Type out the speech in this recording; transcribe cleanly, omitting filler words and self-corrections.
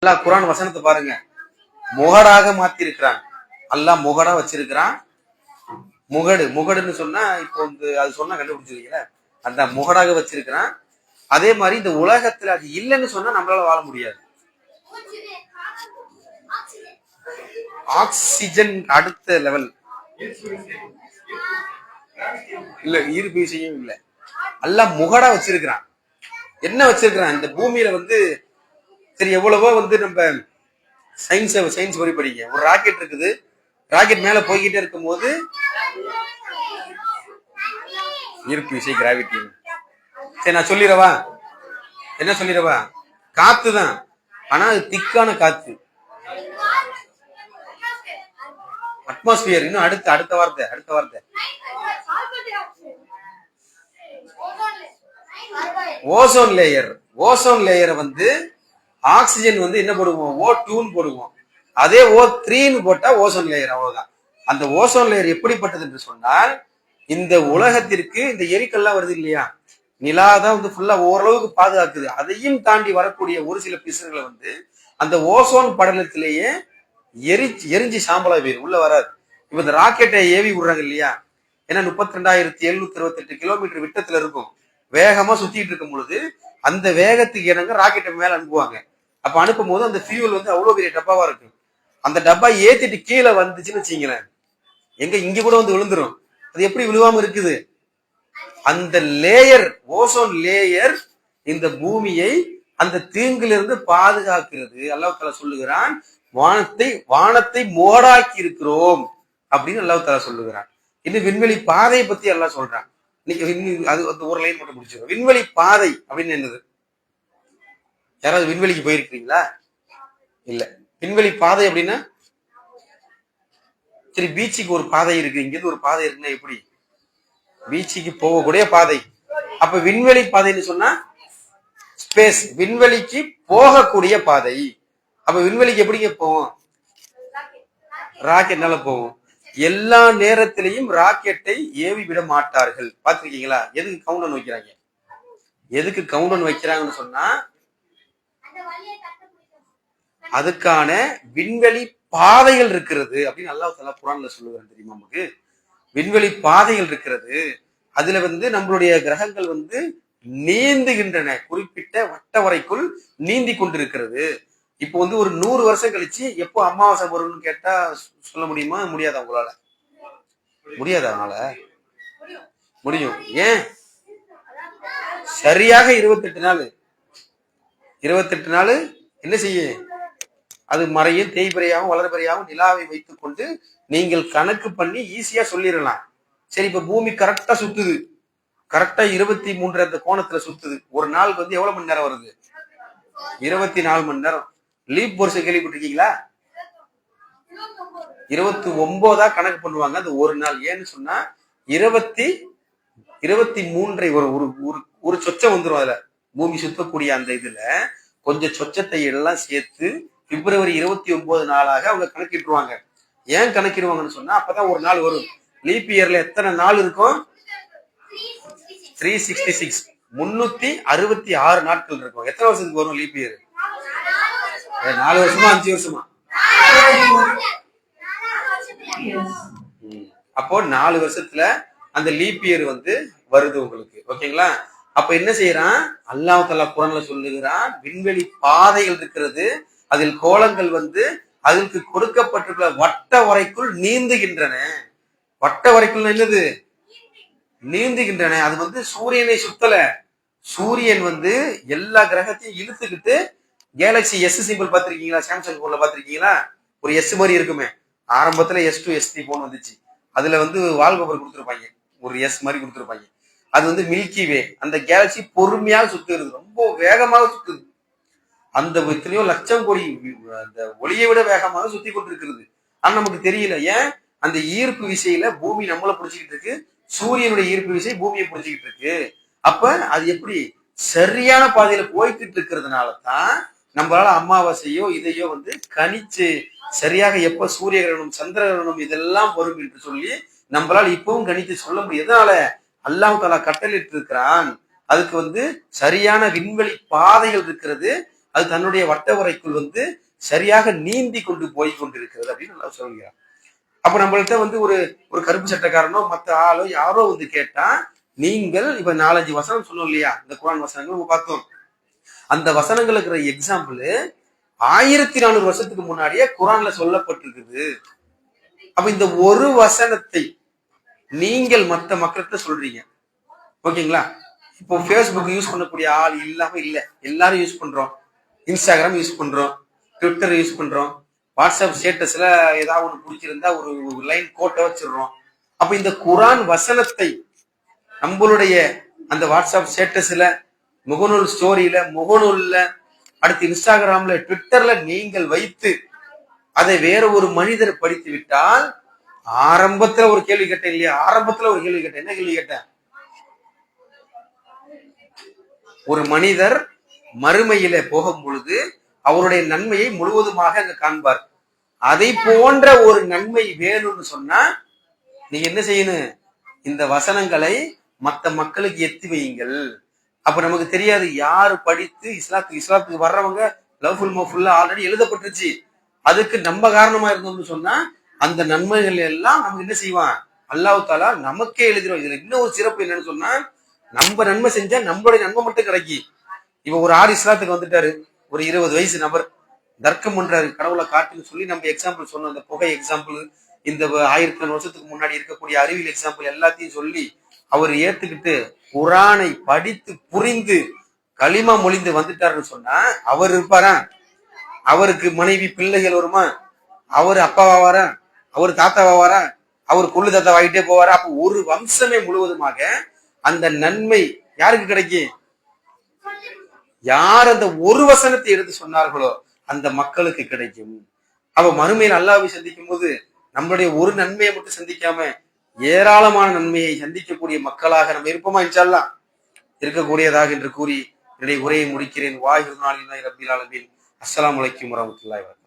அல்லாஹ் குர்ஆன் வசனத்தை பாருங்க, முகடாக மாத்தி இருக்கிறான். அல்லாஹ் முகடா வச்சிருக்கிறான். முகடுன்னு சொன்னா இப்போ வந்து அது சொன்னா கண்டுபிடிச்சிருக்கீங்களா? அந்த முகடாக வச்சிருக்கிறான். அதே மாதிரி இந்த உலகத்துல அது இல்லைன்னு சொன்னா நம்மளால வாழ முடியாது. ஆக்சிஜன் அடுத்த லெவல் இல்ல, ஈர்ப்பு விஷயம் இல்ல. அல்லாஹ் முகடா வச்சிருக்கிறான். என்ன வச்சிருக்கிறான் இந்த பூமியில வந்து? சரி, எவ்வளவோ வந்து நம்ம சயின்ஸ் படி படிங்க. ஒரு ராக்கெட் இருக்குது, ராக்கெட் மேல போய்கிட்டே இருக்கும் போது ஈர்ப்பு விசை, கிராவிட்டி. சரி, நான் சொல்லிடவா? என்ன சொல்லிடவா? காத்து தான், ஆனா அது திக்கான காத்து. அட்மாஸ்பியர். இன்னும் அடுத்த வார்த்தை ஓசோன் லேயர். ஓசோன் லேயரை வந்து ஆக்சிஜன் வந்து என்ன போடுவோம்? O2 போடுவோம். அதே O3 போட்டா ஓசோன் லேயர். அவ்வளவுதான். அந்த ஓசோன் லேயர் எப்படிப்பட்டது என்று சொன்னால், இந்த உலகத்திற்கு இந்த எரிக்கல்லாம் வருது இல்லையா, நிலாதான் வந்து ஃபுல்லா ஓரளவுக்கு பாதுகாக்குது. அதையும் தாண்டி வரக்கூடிய ஒரு சில பிசுறுகளை வந்து அந்த ஓசோன் படலத்திலேயே எரிஞ்சு சாம்பலா போயிடும், உள்ள வராது. இப்ப இந்த ராக்கெட்டை ஏவி விடுறாங்க இல்லையா, ஏன்னா 32,728 கிலோமீட்டர் விட்டத்துல இருக்கும், வேகமா சுத்திட்டு இருக்கும் பொழுது அந்த வேகத்துக்கு இணங்க ராக்கெட்டை மேல அனுப்புவாங்க. அப்ப அனுப்பும் போது அந்த ஃபியூல் வந்து அவ்வளவு பெரிய டப்பாவா இருக்கும். அந்த டப்பா ஏத்திட்டு கீழே வந்துச்சுன்னு வச்சுங்களேன், இங்க கூட வந்து விழுந்துரும். அது எப்படி விழுவாம இருக்குது? அந்த லேயர், ஓசோன் லேயர் இந்த பூமியை அந்த தீங்கிலிருந்து பாதுகாக்கிறது. அல்லாஹ் தஆலா சொல்லுகிறான், வானத்தை மோடாக்கி இருக்கிறோம் அப்படின்னு அல்லாஹ் தஆலா சொல்லுகிறான். இன்னும் விண்வெளி பாதையை பத்தி அல்லாஹ் சொல்றான். அது ஒரு லைன் மட்டும் முடிச்சிடும். விண்வெளி பாதை அப்படின்னு என்னது? யாராவது விண்வெளிக்கு போயிருக்கீங்களா? இல்ல. விண்வெளி பாதை அப்படின்னா, சரி, பீச்சுக்கு ஒரு பாதை இருக்கு, இங்கிருந்து ஒரு பாதை இருக்குன்னா எப்படி? பீச்சுக்கு போகக்கூடிய பாதை. அப்ப விண்வெளி பாதைன்னு சொன்னா ஸ்பேஸ், விண்வெளிக்கு போகக்கூடிய பாதை. அப்ப விண்வெளிக்கு எப்படிங்க போவோம்? ராக்கெட்னால போவோம். எல்லா நேரத்திலையும் ராக்கெட்டை ஏவி விட மாட்டார்கள். பாத்திருக்கீங்களா? எதுக்கு கவுண்டவுன் வைக்கிறாங்க? எதுக்கு கவுண்டவுன் வைக்கிறாங்கன்னு சொன்னா, அதுக்கான விண்வெளி பாதைகள் இருக்கிறது அப்படின்னு அல்லாஹ் தஆலா குர்ஆன்ல சொல்லுகிறான். தெரியுமா நமக்கு? விண்வெளி பாதைகள் இருக்கிறது. அதுல வந்து நம்மளுடைய கிரகங்கள் வந்து நீந்துகின்றன, குறிப்பிட்ட வட்ட வரைக்குள் நீந்தி கொண்டிருக்கிறது. இப்போ வந்து ஒரு 100 வருஷம் கழிச்சு எப்போ அமாவாசை வரும்னு கேட்டா சொல்ல முடியுமா? முடியாது. அவங்களால முடியாது. அதனால முடியும். ஏன்? சரியாக 28 நாள் என்ன செய்ய? அது மறையும், தேய்பிரையாகவும் வளர்பிரையாகவும் நிலாவை வைத்துக் கொண்டு நீங்கள் கணக்கு பண்ணி ஈஸியா சொல்லிடலாம். சரி, இப்ப பூமி கரெக்டா சுத்துது, கரெக்டா 23 அந்த கோணத்துல சுத்துது. ஒரு நாளுக்கு வந்து எவ்வளவு மணி நேரம் வருது? 24 மணி நேரம். லீப் வருஷம் கேள்விப்பட்டிருக்கீங்களா? 29 கணக்கு பண்ணுவாங்க அந்த ஒரு நாள். ஏன்னு சொன்னா 23 ஒரு சொச்சம் வந்துடும். அதுல பூமி சுத்தக்கூடிய அந்த இதுல கொஞ்சம் சொச்சத்தை எல்லாம் சேர்த்து பிப்ரவரி 29 நாளாக அவங்க கணக்கிட்டுருவாங்க. ஏன் கணக்கிடுவாங்கன்னு சொன்னா, அப்பதான் ஒரு நாள் வரும். லீப் இயர்ல எத்தனை நாள் இருக்கும்? 366, 366 நாட்கள் இருக்கும். எத்தனை வருஷத்துக்கு வரும் லீப் இயர்? 4 வருஷமா 5 வருஷமா? அப்போ 4 வருஷத்துல அந்த லீப் இயர் வந்து வருது உங்களுக்கு. ஓகேங்களா? அப்ப என்ன செய்யறான் அல்லாஹ் தஆலா குர்ஆன்ல சொல்லுகிறான், விண்வெளி பாதைகள் இருக்கிறது, அதில் கோளங்கள் வந்து அதற்கு கொடுக்கப்பட்டிருக்கிற வட்ட வரைக்குள் நீந்துகின்றன. வட்ட வரைக்குள் என்னது? நீந்துகின்றன. அது வந்து சூரியனை சுத்தல. சூரியன் வந்து எல்லா கிரகத்தையும் இழுத்துக்கிட்டு, கேலக்சி எஸ் சிம்பிள் பாத்திருக்கீங்களா? சாம்சங் போன்ல பாத்திருக்கீங்களா? ஒரு எஸ் மாதிரி இருக்குமே. ஆரம்பத்துல S2 S3 போன் வந்துச்சு. அதுல வந்து வால்பேப்பர் கொடுத்துருப்பாங்க, ஒரு எஸ் மாதிரி கொடுத்துருப்பாங்க. அது வந்து மில்கி வே. அந்த கேலக்சி பொறுமையாக சுத்துறது, ரொம்ப வேகமாக சுத்துது. அந்த எத்தனையோ லட்சம் கோடி அந்த ஒளியை விட வேகமாக சுத்தி கொண்டிருக்கிறது. ஆனா நமக்கு தெரியல. ஏன்? அந்த ஈர்ப்பு விசையில பூமி நம்மளை பிடிச்சிக்கிட்டு இருக்கு, சூரியனுடைய ஈர்ப்பு விசை பூமியை பிடிச்சிக்கிட்டு இருக்கு. அப்ப அது எப்படி சரியான பாதையில போய்கிட்டு இருக்கிறதுனால தான் நம்மளால அமாவாசையோ இதையோ வந்து கணிச்சு சரியாக எப்ப சூரிய கிரகணம், சந்திர கிரகணம் இதெல்லாம் வரும் என்று சொல்லி நம்மளால இப்பவும் கணித்து சொல்ல முடியும். எதனால? அல்லாஹ் தஆலா கட்டளையிட்டு இருக்கிறான். அதுக்கு வந்து சரியான விண்வெளி பாதைகள் இருக்கிறது. அது தன்னுடைய வட்டவரைக்குள் வந்து சரியாக நீந்தி கொண்டு போய் கொண்டிருக்கிறது அப்படின்னு நல்லா சொல்கிறார். அப்ப நம்மள்ட்ட வந்து ஒரு ஒரு கருப்பு சட்டக்காரனோ மத்த ஆளோ யாரோ வந்து கேட்டா, நீங்கள் இப்ப 4-5 வசனம் சொன்னோம் இல்லையா, இந்த குர்ஆன் வசனங்கள் நம்ம பார்த்தோம். அந்த வசனங்களுக்கு இருக்கிற எக்ஸாம்பிள் 1400 வருஷத்துக்கு முன்னாடியே குர்ஆன்ல சொல்லப்பட்டிருக்குது. அப்ப இந்த ஒரு வசனத்தை நீங்கள் மத்த மக்கள்கிட்ட சொல்றீங்க, ஓகேங்களா? இப்போ ஃபேஸ்புக் யூஸ் பண்ணக்கூடிய ஆள் இல்லாம இல்ல, எல்லாரும் யூஸ் பண்றோம். இன்ஸ்டாகிராம் யூஸ் பண்றோம், ட்விட்டர் யூஸ் பண்றோம், வாட்ஸ்அப் ஸ்டேட்டஸ்ல ஏதாவது ஒன்று பிடிச்சிருந்தா ஒரு லைன் கோட்டை வச்சிடுறோம். அப்ப இந்த குர்ஆன் வசனத்தை நம்மளுடைய அந்த வாட்ஸ்அப் ஸ்டேட்டஸ்ல, முகநூல் ஸ்டோரியில, முகநூல்ல, அடுத்து இன்ஸ்டாகிராம்ல, ட்விட்டர்ல நீங்கள் வைத்து அதை வேற ஒரு மனிதர் படித்து விட்டால், ஆரம்பத்துல ஒரு கேள்வி கேட்டேன் இல்லையா, ஆரம்பத்துல ஒரு கேள்வி கேட்டேன். என்ன கேள்வி கேட்டேன்? ஒரு மனிதர் மறுமையில போகும் பொழுது அவருடைய நன்மையை முழுவதுமாக அங்க காண்பார். அதை போன்ற ஒரு நன்மை வேணும்னு சொன்னா நீங்க என்ன செய்யணும்? இந்த வசனங்களை மற்ற மக்களுக்கு எத்தி வையுங்கள். அப்ப நமக்கு தெரியாது யாரு படித்து இஸ்லாத்துக்கு வர்றவங்க லவ்ஃபுல் மஃபுல்லா ஆல்ரெடி எழுதப்பட்டுருச்சு. அதுக்கு நம்ம காரணமா இருந்தோம்னு சொன்னா அந்த நன்மைகள் எல்லாம் நமக்கு என்ன செய்வான்? அல்லாஹ் தஆலா நமக்கே எழுதிரும். இதுல இன்னும் ஒரு சிறப்பு என்னன்னு சொன்னா, நம்ம நன்மை செஞ்சா நம்மளுடைய நன்மை மட்டும் கிடைக்கி. இப்ப ஒரு ஆறு இஸ்லாத்துக்கு வந்துட்டாரு, ஒரு 20 வயசு நபர் தர்க்கம் பண்றாரு, கடவுளை காட்டுன்னு சொல்லி நம்ம எக்ஸாம்பிள் சொன்னோம். அந்த புகை எக்ஸாம்பிள், இந்த 1000 வருஷத்துக்கு முன்னாடி இருக்கக்கூடிய அறிவியல் எக்ஸாம்பிள் எல்லாத்தையும் சொல்லி அவர் ஏத்துக்கிட்டு குர்ஆனை படித்து புரிந்து களிமா மொழிந்து வந்துட்டாருன்னு சொன்னா அவர் இருப்பாரா? அவருக்கு மனைவி பிள்ளைகள் வருமா? அவர் அப்பாவா வாரா? அவர் தாத்தாவா வாரா? அவர் கொள்ளு தாத்தா வாங்கிட்டே போவாரா? அப்ப ஒரு வம்சமே முழுவதுமாக அந்த நன்மை யாருக்கு கிடைக்கும்? யார் அந்த ஒரு வசனத்தை எடுத்து சொன்னார்களோ அந்த மக்களுக்கு கிடைக்கும். அவ மறுமையில் அல்லாஹ்வை சந்திக்கும் போது நம்மளுடைய ஒரு நன்மையை மட்டும் சந்திக்காம ஏராளமான நன்மையை சந்திக்கக்கூடிய மக்களாக நம்ம இருப்போமா? இன்ஷா அல்லாஹ் இருக்கக்கூடியதாக என்று கூறி என்னுடைய உரையை முடிக்கிறேன். வாஹிரு நாளில்லாஹி ரப்பில் ஆலமீன். அஸ்ஸலாமு அலைக்கும் வரஹ்மத்துல்லாஹி வபரகாத்துஹு.